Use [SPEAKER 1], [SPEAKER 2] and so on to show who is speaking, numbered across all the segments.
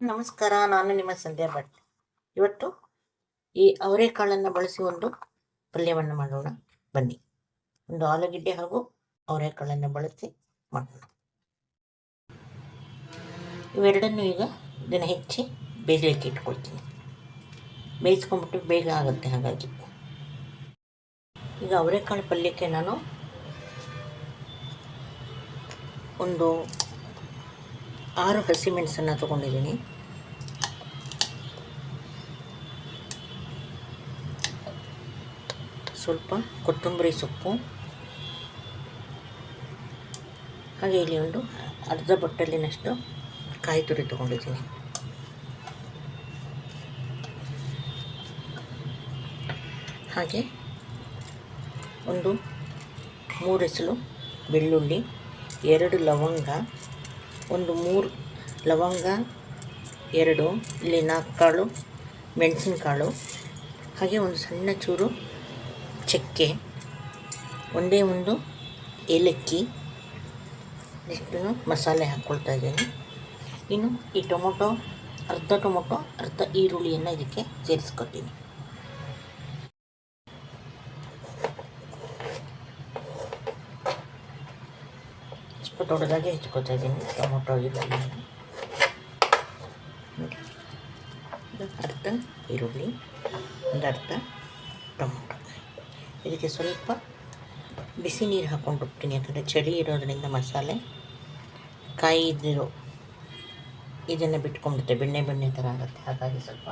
[SPEAKER 1] ನಮಸ್ಕಾರ, ನಾನು ನಿಮ್ಮ ಸಂಧ್ಯಾ ಭಟ್. ಇವತ್ತು ಈ ಅವರೆಕಾಳನ್ನು ಬಳಸಿ ಒಂದು ಪಲ್ಯವನ್ನು ಮಾಡೋಣ. ಬನ್ನಿ, ಒಂದು ಆಲೂಗೆಡ್ಡೆ ಹಾಗೂ ಅವರೆಕಾಳನ್ನು ಬಳಸಿ ಮಾಡೋಣ. ಇವೆರಡನ್ನು ಈಗ ಇದನ್ನು ಹೆಚ್ಚಿ ಬೇಯಲಿಕ್ಕೆ ಇಟ್ಕೊಳ್ತೀನಿ. ಬೇಯಿಸ್ಕೊಂಡ್ಬಿಟ್ಟು ಬೇಗ ಆಗುತ್ತೆ. ಹಾಗಾಗಿ ಈಗ ಅವರೆಕಾಳು ಪಲ್ಯಕ್ಕೆ ನಾನು ಒಂದು 6 ಹಸಿಮೆಣಸನ್ನು ತಗೊಂಡಿದ್ದೀನಿ. ಸ್ವಲ್ಪ ಕೊತ್ತಂಬರಿ ಸೊಪ್ಪು, ಹಾಗೆ ಇಲ್ಲಿ ಒಂದು ಅರ್ಧ ಬಟ್ಟಲಿನಷ್ಟು ಕಾಯಿ ತುರಿ ತಗೊಂಡಿದ್ದೀನಿ. ಹಾಗೆ ಒಂದು 3 ಎಸಳು ಬೆಳ್ಳುಳ್ಳಿ, 2 ಲವಂಗ, ಒಂದು 3 ಲವಂಗ, 2 ಇಲ್ಲಿ 4 ಕಾಳು ಮೆಣಸಿನಕಾಳು, ಹಾಗೆ ಒಂದು ಸಣ್ಣ ಚೂರು ಚಕ್ಕೆ, ಒಂದೇ ಒಂದು ಏಲಕ್ಕಿ, ಇಷ್ಟು ಮಸಾಲೆ ಹಾಕ್ಕೊಳ್ತಾ ಇದ್ದೀನಿ. ಇನ್ನು ಈ ಅರ್ಧ ಟೊಮೊಟೊ ಅರ್ಧ ಈರುಳ್ಳಿಯನ್ನು ಇದಕ್ಕೆ ಸೇರಿಸ್ಕೊತೀನಿ. ಸ್ವಲ್ಪ ದೊಡ್ಡದಾಗಿ ಹೆಚ್ಕೊತಾ ಇದ್ದೀನಿ ಟೊಮೊಟೊ ಈರುಳ್ಳಿಯನ್ನು. ಅರ್ಧ ಈರುಳ್ಳಿ, ಒಂದು ಅರ್ಧ ಟೊಮೊಟೊ. ಇದಕ್ಕೆ ಸ್ವಲ್ಪ ಬಿಸಿ ನೀರು ಹಾಕ್ಕೊಂಡು ಹೋಗ್ತೀನಿ, ಯಾಕಂದರೆ ಚಳಿ ಇರೋದರಿಂದ ಮಸಾಲೆ ಕಾಯಿ ಇದನ್ನು ಬಿಟ್ಕೊಂಡ್ಬಿಡುತ್ತೆ, ಬೆಣ್ಣೆ ಥರ ಆಗುತ್ತೆ. ಹಾಗಾಗಿ ಸ್ವಲ್ಪ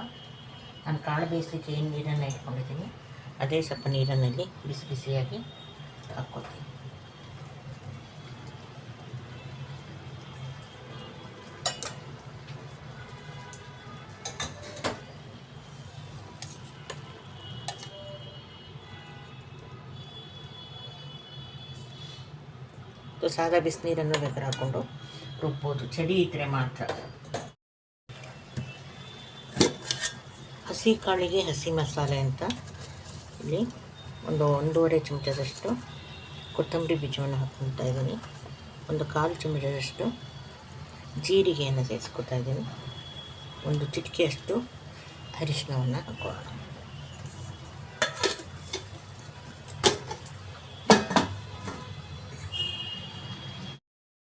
[SPEAKER 1] ನಾನು ಕಾಳು ಬೇಯಿಸಲಿಕ್ಕೆ ಏನು ನೀರನ್ನು ಇಟ್ಕೊಂಡಿದ್ದೀನಿ ಅದೇ ಸ್ವಲ್ಪ ನೀರಿನಲ್ಲಿ ಬಿಸಿಯಾಗಿ ಹಾಕ್ಕೊಳ್ತೀನಿ. ಸಾದಾ ಬಿಸಿನೀರನ್ನು ಬೇಕಾದ್ರೆ ಹಾಕ್ಕೊಂಡು ರುಬ್ಬೋದು, ಚಳಿ ಇದ್ದರೆ ಮಾತ್ರ. ಹಸಿ ಕಾಳಿಗೆ ಹಸಿ ಮಸಾಲೆ ಅಂತ ಇಲ್ಲಿ ಒಂದು 1.5 ಚಮಚದಷ್ಟು ಕೊತ್ತಂಬರಿ ಬೀಜವನ್ನು ಹಾಕ್ಕೊಳ್ತಾ ಇದ್ದೀನಿ. ಒಂದು 1/4 ಚಮಚದಷ್ಟು ಜೀರಿಗೆಯನ್ನು ಸೇರಿಸ್ಕೊತಾ ಇದ್ದೀನಿ. ಒಂದು ಚಿಟಿಕೆಯಷ್ಟು ಅರಿಶಿನವನ್ನು ಹಾಕ್ಕೊಳ್ಳೋಣ.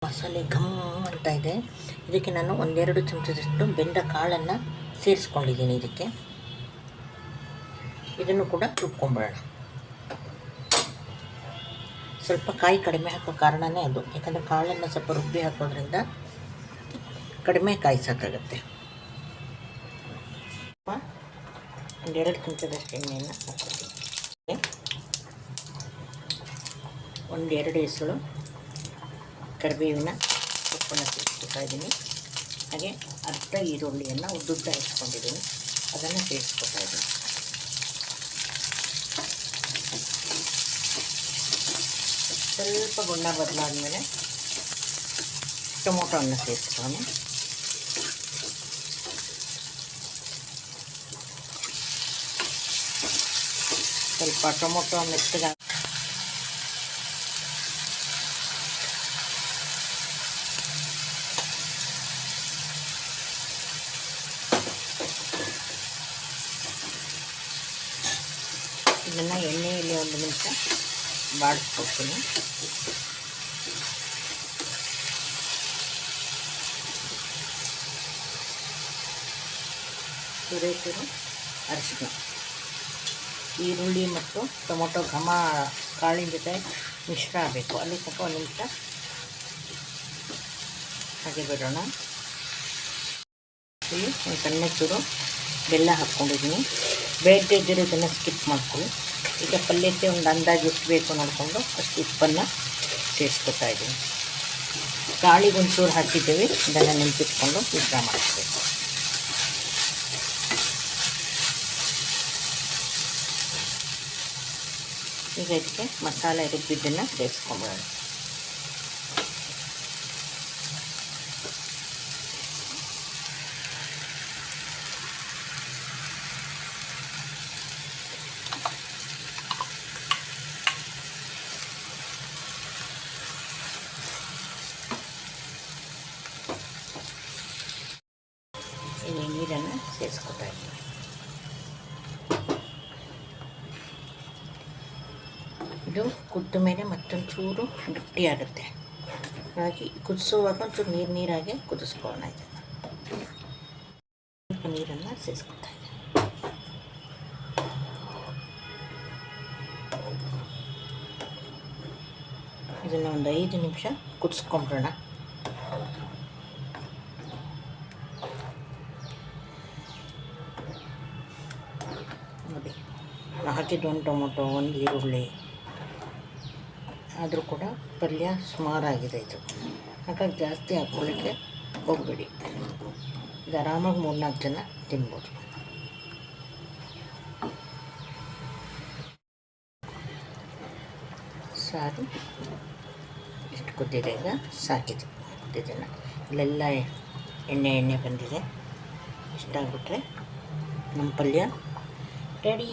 [SPEAKER 1] ಮಸಾಲೆ ಘಮ್ ಅಂತ ಇದೆ. ಇದಕ್ಕೆ ನಾನು 1-2 ಚಮಚದಷ್ಟು ಬೆಂದ ಕಾಳನ್ನು ಸೇರಿಸ್ಕೊಂಡಿದ್ದೀನಿ. ಇದನ್ನು ಕೂಡ ರುಬ್ಕೊಂಬಿಡೋಣ. ಸ್ವಲ್ಪ ಕಾಯಿ ಕಡಿಮೆ ಹಾಕೋ ಕಾರಣವೇ ಅದು, ಯಾಕಂದರೆ ಕಾಳನ್ನು ಸ್ವಲ್ಪ ರುಬ್ಬಿ ಹಾಕೋದ್ರಿಂದ ಕಡಿಮೆ ಕಾಯಿ ಸಾಕಾಗುತ್ತೆ. 1-2 ಚಮಚದಷ್ಟು ಎಣ್ಣೆಯನ್ನು ಹಾಕ್ತೀನಿ. 1-2 ಎಸಳು ಕರಿಬೇವಿನ ಸೊಪ್ಪನ್ನು ಸೇರಿಸ್ಕೊತಾ ಇದ್ದೀನಿ. ಹಾಗೆ ಅರ್ಧ ಈರುಳ್ಳಿಯನ್ನು ಉದ್ದುದ್ದ ಹೆಚ್ಚಿಕೊಂಡಿದ್ದೀನಿ, ಅದನ್ನು ಸೇರಿಸ್ಕೊತಾ ಇದ್ದೀನಿ. ಸ್ವಲ್ಪ ಬಣ್ಣ ಬದಲಾದ್ಮೇಲೆ ಟೊಮೊಟೊವನ್ನು ಸೇರಿಸ್ಕೊಳ್ಳೋಣ. ಸ್ವಲ್ಪ ಟೊಮೊಟೊ ಮೆತ್ತಗೆ ಇದನ್ನು ಎಣ್ಣೆಯಲ್ಲಿ 1 ನಿಮಿಷ ಬಾಡಿಸ್ಕೊಳ್ತೀನಿ. ಚೂರು ಅರಿಶಿನ, ಈರುಳ್ಳಿ ಮತ್ತು ಟೊಮೊಟೊ ಘಮ ಕಾಳಿನ ಜೊತೆ ಮಿಶ್ರ ಆಗಬೇಕು. ಅಲ್ಲಿ ತನಕ 1 ನಿಮಿಷ ಹಾಗೆ ಬಿಡೋಣ. ಇಲ್ಲಿ ಒಂದು ಸಣ್ಣ ಚೂರು ಬೆಲ್ಲ ಹಾಕ್ಕೊಂಡಿದ್ದೀನಿ. ಬೇಡದೇ ಇದ್ದರೆ ಇದನ್ನು ಸ್ಕಿಪ್ ಮಾಡ್ಕೊಳ್ಳಿ. ಈಗ ಪಲ್ಯಕ್ಕೆ ಒಂದು ಅಂದಾಜು ಎಷ್ಟು ಬೇಕು ನೋಡಿಕೊಂಡು ಅಷ್ಟು ಉಪ್ಪನ್ನು ಸೇರಿಸ್ಕೊತಾ ಇದ್ದೀನಿ. ಕಾಳಿಗೆ ಒಂಚೂರು ಹಾಕಿದ್ದೇವೆ, ಇದನ್ನು ನೆನಪಿಟ್ಕೊಂಡು ಮಿಶ್ರ ಮಾಡಿಸ್ಬೇಕು. ಈಗ ಇದಕ್ಕೆ ಮಸಾಲೆ ರುಬ್ಬಿದ್ದನ್ನು ಸೇರಿಸ್ಕೊಂಬಿಡೋಣ. ಸೇರಿಸ್ಕೊತಾ ಇದ್ದೀನಿ. ಇದು ಕುದ್ದ ಮೇಲೆ ಮತ್ತೊಂದು ಚೂರು ಗಟ್ಟಿಯಾಗುತ್ತೆ. ಹಾಗಾಗಿ ಕುದಿಸುವಾಗ ಒಂಚೂರು ನೀರಾಗೆ ಕುದಿಸ್ಕೊಳ್ಳೋಣ. ಇದನ್ನು ಸ್ವಲ್ಪ ನೀರನ್ನು ಸೇರಿಸ್ಕೊತಾ ಇದ್ದೀನಿ. ಇದನ್ನು ಒಂದು 5 ನಿಮಿಷ ಕುದಿಸ್ಕೊಂಬಿಡೋಣ. ನೋಡಿ, ಹಾಕಿದ್ದು 1 ಟೊಮೊಟೊ, 1 ಈರುಳ್ಳಿ, ಆದರೂ ಕೂಡ ಪಲ್ಯ ಸುಮಾರಾಗಿದೆ ಇದು. ಹಾಗಾಗಿ ಜಾಸ್ತಿ ಹಾಕ್ಕೊಳ್ಳಿಕ್ಕೆ ಹೋಗಬೇಡಿ. ಇದು ಆರಾಮಾಗಿ 3-4 ಜನ ತಿನ್ಬೋದು. ಸಾರು ಇಷ್ಟು ಕುದ್ದಿದೆ. ಈಗ ಸಾಕಿದೆ ಕುದ್ದಿದ್ದನ್ನು. ಇಲ್ಲೆಲ್ಲ ಎಣ್ಣೆ ಬಂದಿದೆ. ಇಷ್ಟಾಗ್ಬಿಟ್ರೆ ನಮ್ಮ ಪಲ್ಯ ರೆಡಿ.